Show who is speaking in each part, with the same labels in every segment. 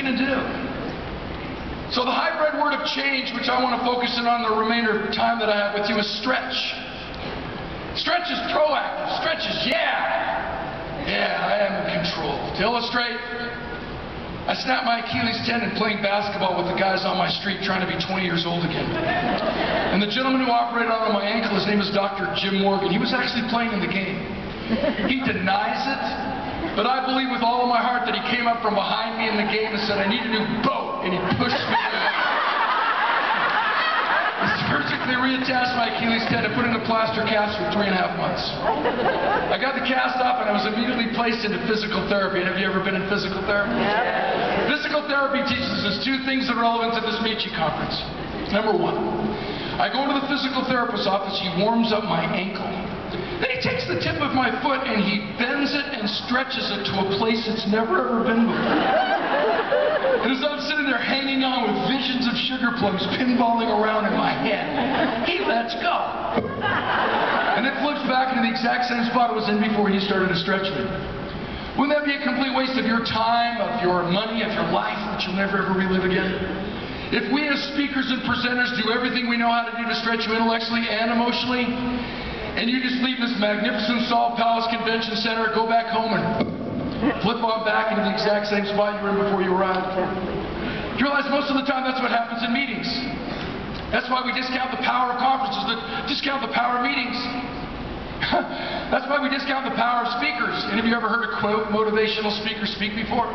Speaker 1: you going to do? So the hybrid word of change, which I want to focus in on the remainder of time that I have with you, is stretch. Stretch is proactive. Stretch is, yeah, I am in control. To illustrate, I snapped my Achilles tendon playing basketball with the guys on my street trying to be 20 years old again. And the gentleman who operated on my ankle, his name is Dr. Jim Morgan. He was actually playing in the game. He denies it, but I believe with all of my heart that he came up from behind me in the game and said, I need a new boat, and he pushed me down. He surgically reattached my Achilles tendon, put in a plaster cast for 3.5 months. I got the cast off and I was immediately placed into physical therapy. And have you ever been in physical therapy? Yep. Physical therapy teaches us 2 things that are relevant to this Miche conference. Number 1, I go to the physical therapist's office, he warms up my ankle. Then he takes the tip of my foot and he bends it and stretches it to a place it's never ever been before. And as I'm sitting there hanging on with visions of sugar plums pinballing around in my head, he lets go. And it flips back into the exact same spot it was in before he started to stretch me. Wouldn't that be a complete waste of your time, of your money, of your life that you'll never ever relive again? If we as speakers and presenters do everything we know how to do to stretch you intellectually and emotionally, and you just leave this magnificent Salt Palace Convention Center, go back home and flip on back into the exact same spot you were in before you arrived. You realize most of the time that's what happens in meetings. That's why we discount the power of conferences, discount the power of meetings. That's why we discount the power of speakers. And have you ever heard a quote motivational speaker speak before?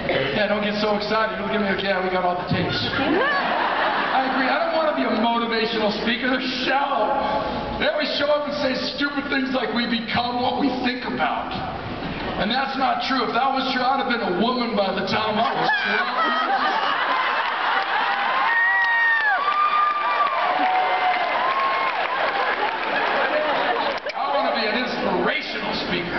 Speaker 1: Yeah, don't get so excited. You'll give me like, yeah, we got all the tapes. I agree. I don't want to be a motivational speaker. They're shallow. They always show up and say stupid things like we become what we think about. And that's not true. If that was true, I'd have been a woman by the time I was 12. I want to be an inspirational speaker.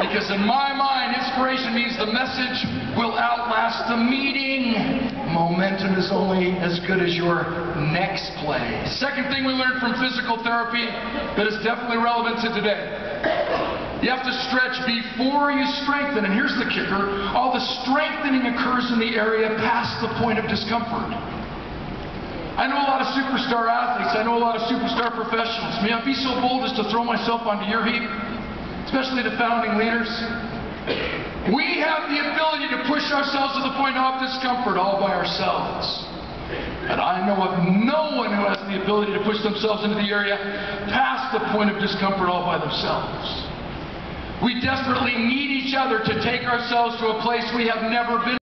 Speaker 1: Because in my mind, inspiration means the message will outlast the meeting. Momentum is only as good as your next play. Second thing we learned from physical therapy that is definitely relevant to today. You have to stretch before you strengthen. And here's the kicker. All the strengthening occurs in the area past the point of discomfort. I know a lot of superstar athletes. I know a lot of superstar professionals. May I be so bold as to throw myself onto your heap? Especially the founding leaders. We have the ability to push ourselves to the point of discomfort all by ourselves. And I know of no one who has the ability to push themselves into the area past the point of discomfort all by themselves. We desperately need each other to take ourselves to a place we have never been.